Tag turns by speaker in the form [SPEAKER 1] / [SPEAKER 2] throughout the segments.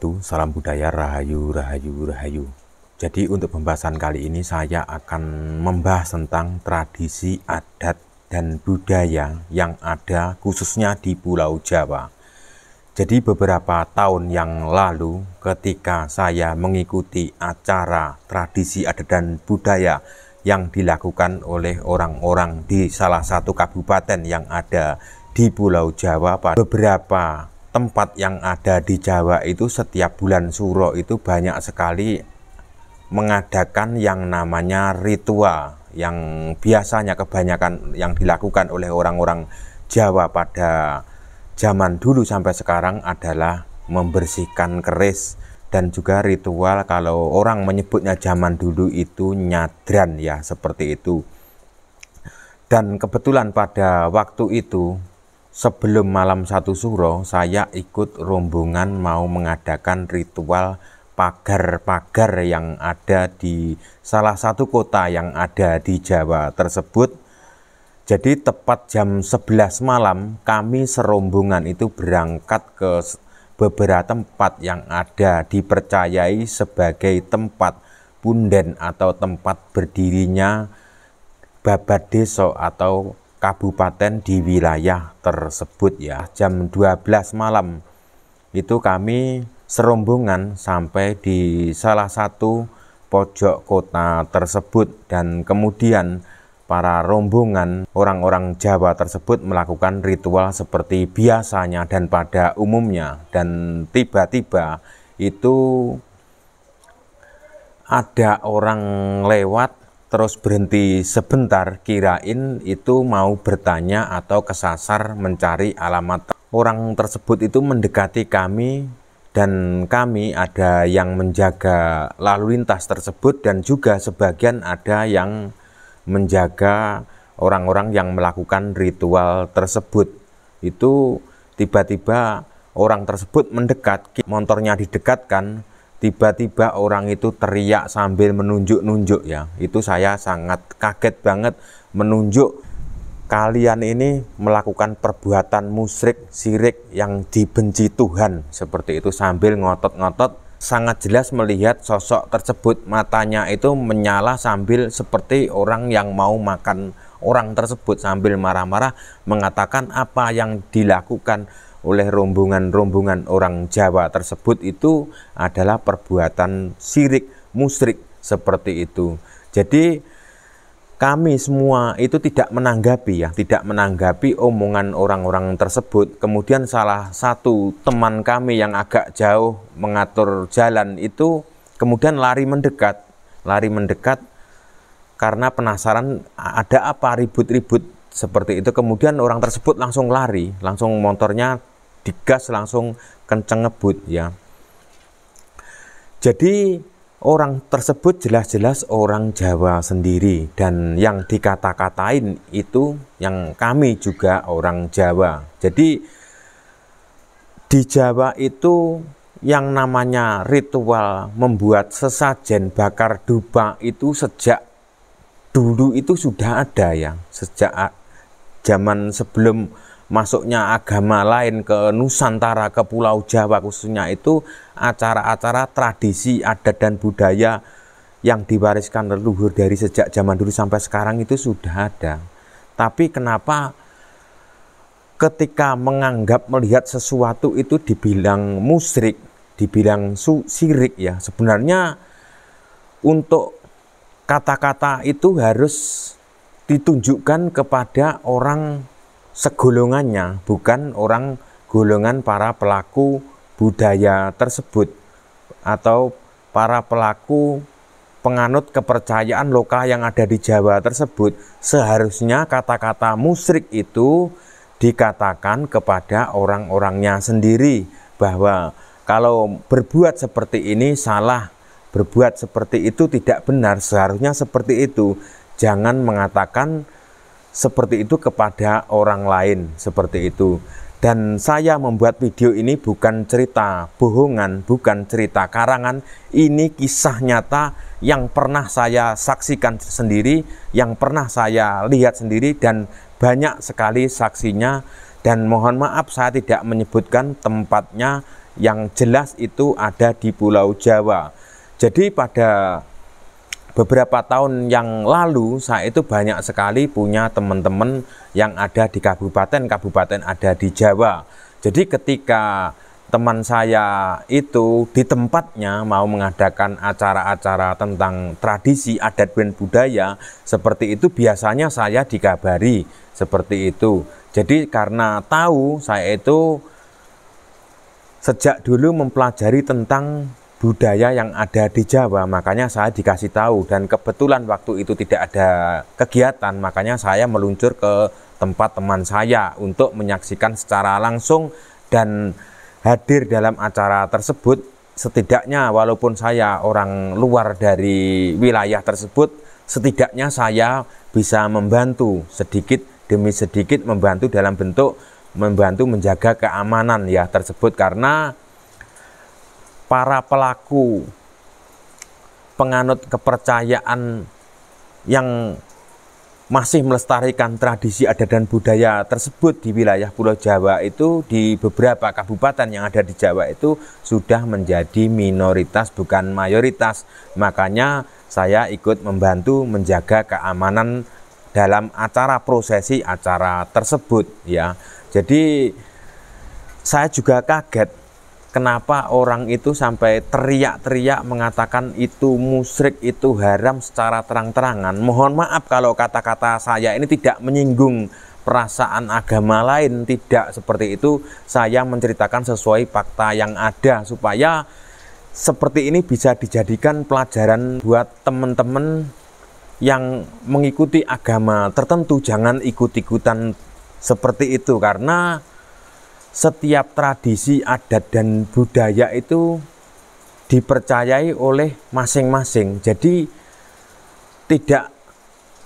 [SPEAKER 1] wabarakatuh. Salam budaya, rahayu, rahayu, rahayu. Jadi untuk pembahasan kali ini saya akan membahas tentang tradisi, adat, dan budaya yang ada khususnya di Pulau Jawa. Jadi beberapa tahun yang lalu ketika saya mengikuti acara tradisi, adat, dan budaya yang dilakukan oleh orang-orang di salah satu kabupaten yang ada di Pulau Jawa, pada beberapa tempat yang ada di Jawa itu setiap bulan Suro itu banyak sekali mengadakan yang namanya ritual yang biasanya kebanyakan yang dilakukan oleh orang-orang Jawa pada zaman dulu sampai sekarang adalah membersihkan keris, dan juga ritual kalau orang menyebutnya zaman dulu itu nyadran ya, seperti itu. Dan kebetulan pada waktu itu sebelum malam 1 Suro, saya ikut rombongan mau mengadakan ritual pagar-pagar yang ada di salah satu kota yang ada di Jawa tersebut. Jadi tepat jam 11 malam kami serombongan itu berangkat ke beberapa tempat yang ada dipercayai sebagai tempat punden atau tempat berdirinya babat desa atau kabupaten di wilayah tersebut ya. Jam 12 malam itu kami serombongan sampai di salah satu pojok kota tersebut, dan kemudian para rombongan orang-orang Jawa tersebut melakukan ritual seperti biasanya dan pada umumnya. Dan tiba-tiba itu ada orang lewat terus berhenti sebentar, kirain itu mau bertanya atau kesasar mencari alamat. Orang tersebut itu mendekati kami, dan kami ada yang menjaga lalu lintas tersebut, dan juga sebagian ada yang menjaga orang-orang yang melakukan ritual tersebut. Itu tiba-tiba orang tersebut mendekat, motornya didekatkan. Tiba-tiba orang itu teriak sambil menunjuk-nunjuk ya. Itu saya sangat kaget banget, menunjuk kalian ini melakukan perbuatan musyrik, syirik yang dibenci Tuhan, seperti itu, sambil ngotot-ngotot. Sangat jelas melihat sosok tersebut, matanya itu menyala sambil seperti orang yang mau makan orang tersebut, sambil marah-marah mengatakan apa yang dilakukan oleh rombongan-rombongan orang Jawa tersebut itu adalah perbuatan syirik, musyrik, seperti itu. Jadi kami semua itu tidak menanggapi ya, tidak menanggapi omongan orang-orang tersebut. Kemudian salah satu teman kami yang agak jauh mengatur jalan itu kemudian lari mendekat karena penasaran ada apa ribut-ribut seperti itu. Kemudian orang tersebut langsung lari, langsung motornya digas, langsung kenceng ngebut ya. Jadi orang tersebut jelas-jelas orang Jawa sendiri, dan yang dikata-katain itu yang kami juga orang Jawa. Jadi di Jawa itu yang namanya ritual membuat sesajen bakar dupa itu sejak dulu itu sudah ada ya. Sejak zaman sebelum masuknya agama lain ke Nusantara, ke Pulau Jawa khususnya, itu acara-acara tradisi, adat, dan budaya yang diwariskan leluhur dari sejak zaman dulu sampai sekarang itu sudah ada. Tapi kenapa ketika melihat sesuatu itu dibilang musyrik, dibilang syirik ya? Sebenarnya untuk kata-kata itu harus ditunjukkan kepada orang segolongannya, bukan orang golongan para pelaku budaya tersebut atau para pelaku penganut kepercayaan lokal yang ada di Jawa tersebut. Seharusnya kata-kata musyrik itu dikatakan kepada orang-orangnya sendiri, bahwa kalau berbuat seperti ini salah, berbuat seperti itu tidak benar, seharusnya seperti itu. Jangan mengatakan seperti itu kepada orang lain, seperti itu. Dan saya membuat video ini bukan cerita bohongan, bukan cerita karangan. Ini kisah nyata yang pernah saya saksikan sendiri, yang pernah saya lihat sendiri, dan banyak sekali saksinya. Dan mohon maaf saya tidak menyebutkan tempatnya yang jelas itu ada di Pulau Jawa. Jadi pada beberapa tahun yang lalu saya itu banyak sekali punya teman-teman yang ada di kabupaten ada di Jawa. Jadi ketika teman saya itu di tempatnya mau mengadakan acara-acara tentang tradisi adat dan budaya seperti itu, biasanya saya dikabari seperti itu. Jadi karena tahu saya itu sejak dulu mempelajari tentang budaya yang ada di Jawa, makanya saya dikasih tahu, dan kebetulan waktu itu tidak ada kegiatan, makanya saya meluncur ke tempat teman saya untuk menyaksikan secara langsung dan hadir dalam acara tersebut. Setidaknya walaupun saya orang luar dari wilayah tersebut, setidaknya saya bisa membantu sedikit demi sedikit, membantu dalam bentuk membantu menjaga keamanan ya tersebut, karena para pelaku penganut kepercayaan yang masih melestarikan tradisi adat dan budaya tersebut di wilayah Pulau Jawa itu, di beberapa kabupaten yang ada di Jawa itu sudah menjadi minoritas bukan mayoritas. Makanya saya ikut membantu menjaga keamanan dalam acara prosesi acara tersebut ya. Jadi saya juga kaget kenapa orang itu sampai teriak-teriak mengatakan itu musyrik, itu haram secara terang-terangan. Mohon maaf kalau kata-kata saya ini tidak menyinggung perasaan agama lain, tidak seperti itu. Saya menceritakan sesuai fakta yang ada supaya seperti ini bisa dijadikan pelajaran buat teman-teman yang mengikuti agama tertentu. Jangan ikut-ikutan seperti itu, karena setiap tradisi adat dan budaya itu dipercayai oleh masing-masing. Jadi tidak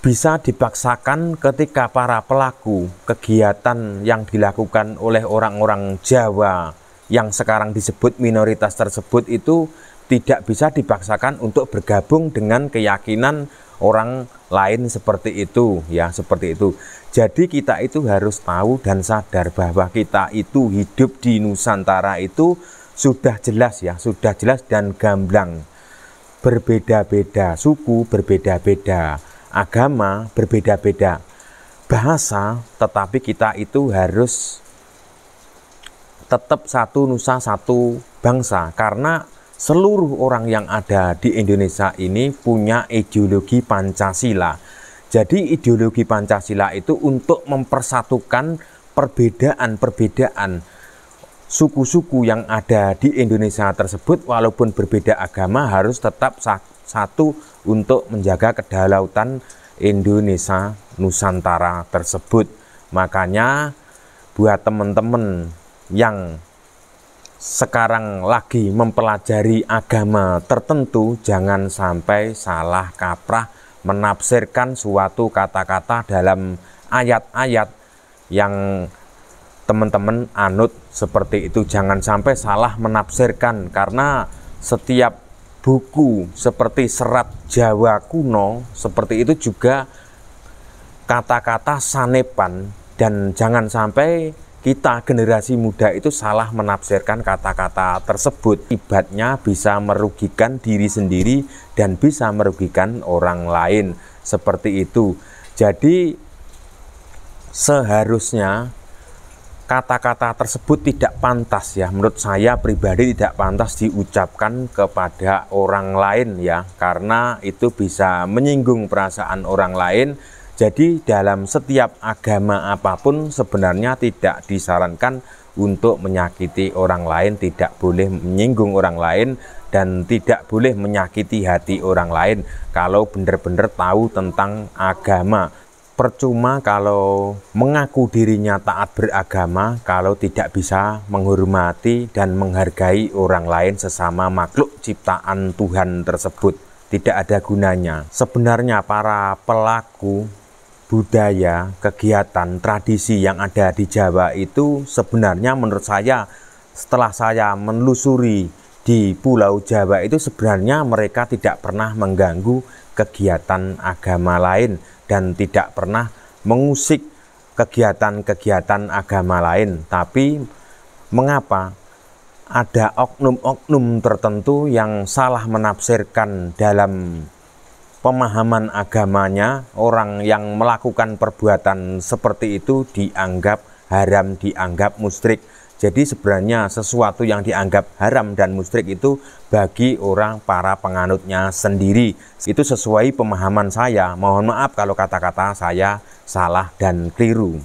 [SPEAKER 1] bisa dipaksakan ketika para pelaku kegiatan yang dilakukan oleh orang-orang Jawa yang sekarang disebut minoritas tersebut itu tidak bisa dipaksakan untuk bergabung dengan keyakinan orang lain seperti itu ya, seperti itu. Jadi kita itu harus tahu dan sadar bahwa kita itu hidup di Nusantara itu sudah jelas ya, sudah jelas dan gamblang. Berbeda-beda suku, berbeda-beda agama, berbeda-beda bahasa, tetapi kita itu harus tetap satu nusa, satu bangsa, karena seluruh orang yang ada di Indonesia ini punya ideologi Pancasila. Jadi ideologi Pancasila itu untuk mempersatukan perbedaan-perbedaan suku-suku yang ada di Indonesia tersebut, walaupun berbeda agama harus tetap satu untuk menjaga kedaulatan Indonesia Nusantara tersebut. Makanya buat teman-teman yang sekarang lagi mempelajari agama tertentu, jangan sampai salah kaprah menafsirkan suatu kata-kata dalam ayat-ayat yang teman-teman anut seperti itu. Jangan sampai salah menafsirkan, karena setiap buku seperti serat Jawa kuno seperti itu juga kata-kata sanepan, dan jangan sampai kita generasi muda itu salah menafsirkan kata-kata tersebut. Akibatnya bisa merugikan diri sendiri dan bisa merugikan orang lain seperti itu. Jadi seharusnya kata-kata tersebut tidak pantas ya, menurut saya pribadi tidak pantas diucapkan kepada orang lain ya, karena itu bisa menyinggung perasaan orang lain. Jadi dalam setiap agama apapun sebenarnya tidak disarankan untuk menyakiti orang lain, tidak boleh menyinggung orang lain, dan tidak boleh menyakiti hati orang lain kalau benar-benar tahu tentang agama. Percuma kalau mengaku dirinya taat beragama kalau tidak bisa menghormati dan menghargai orang lain sesama makhluk ciptaan Tuhan tersebut. Tidak ada gunanya. Sebenarnya para pelaku budaya, kegiatan, tradisi yang ada di Jawa itu sebenarnya menurut saya, setelah saya menelusuri di Pulau Jawa itu, sebenarnya mereka tidak pernah mengganggu kegiatan agama lain dan tidak pernah mengusik kegiatan-kegiatan agama lain. Tapi mengapa ada oknum-oknum tertentu yang salah menafsirkan dalam pemahaman agamanya. Orang yang melakukan perbuatan seperti itu dianggap haram, dianggap musyrik. Jadi sebenarnya sesuatu yang dianggap haram dan musyrik itu bagi orang para penganutnya sendiri. Itu sesuai pemahaman saya. Mohon maaf kalau kata-kata saya salah dan keliru.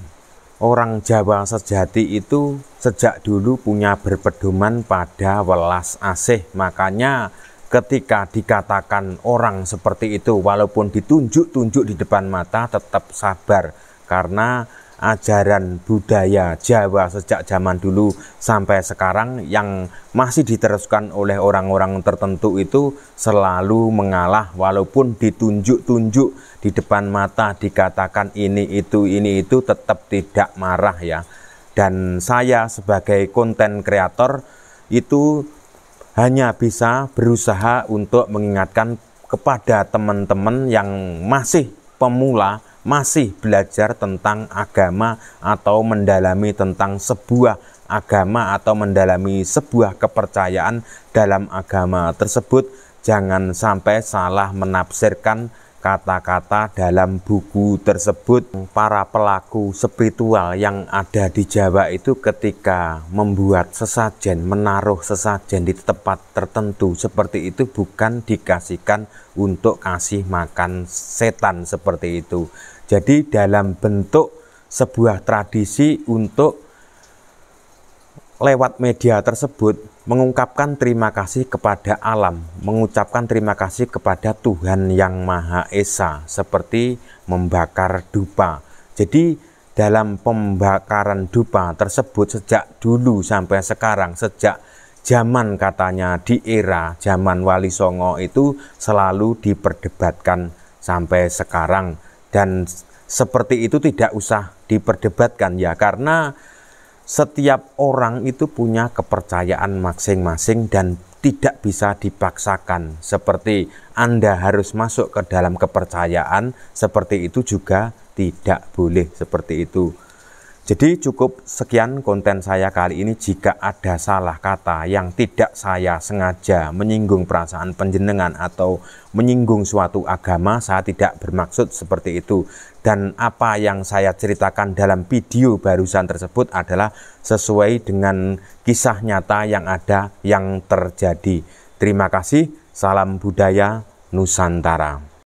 [SPEAKER 1] Orang Jawa sejati itu sejak dulu punya berpedoman pada welas asih. Makanya ketika dikatakan orang seperti itu, walaupun ditunjuk-tunjuk di depan mata, tetap sabar. Karena ajaran budaya Jawa sejak zaman dulu sampai sekarang yang masih diteruskan oleh orang-orang tertentu itu selalu mengalah, walaupun ditunjuk-tunjuk di depan mata, dikatakan ini itu tetap tidak marah ya. Dan saya sebagai konten kreator itu hanya bisa berusaha untuk mengingatkan kepada teman-teman yang masih pemula, masih belajar tentang agama atau mendalami tentang sebuah agama atau mendalami sebuah kepercayaan dalam agama tersebut, jangan sampai salah menafsirkan kata-kata dalam buku tersebut. Para pelaku spiritual yang ada di Jawa itu ketika membuat sesajen, menaruh sesajen di tempat tertentu seperti itu bukan dikasihkan untuk kasih makan setan seperti itu. Jadi dalam bentuk sebuah tradisi untuk lewat media tersebut mengungkapkan terima kasih kepada alam, mengucapkan terima kasih kepada Tuhan Yang Maha Esa, seperti membakar dupa. Jadi dalam pembakaran dupa tersebut sejak dulu sampai sekarang, sejak zaman katanya di era zaman Wali Songo itu selalu diperdebatkan sampai sekarang. Dan seperti itu tidak usah diperdebatkan ya, karena setiap orang itu punya kepercayaan masing-masing dan tidak bisa dipaksakan. Seperti Anda harus masuk ke dalam kepercayaan, seperti itu juga tidak boleh seperti itu. Jadi cukup sekian konten saya kali ini. Jika ada salah kata yang tidak saya sengaja menyinggung perasaan panjenengan atau menyinggung suatu agama, saya tidak bermaksud seperti itu. Dan apa yang saya ceritakan dalam video barusan tersebut adalah sesuai dengan kisah nyata yang ada, yang terjadi. Terima kasih. Salam budaya Nusantara.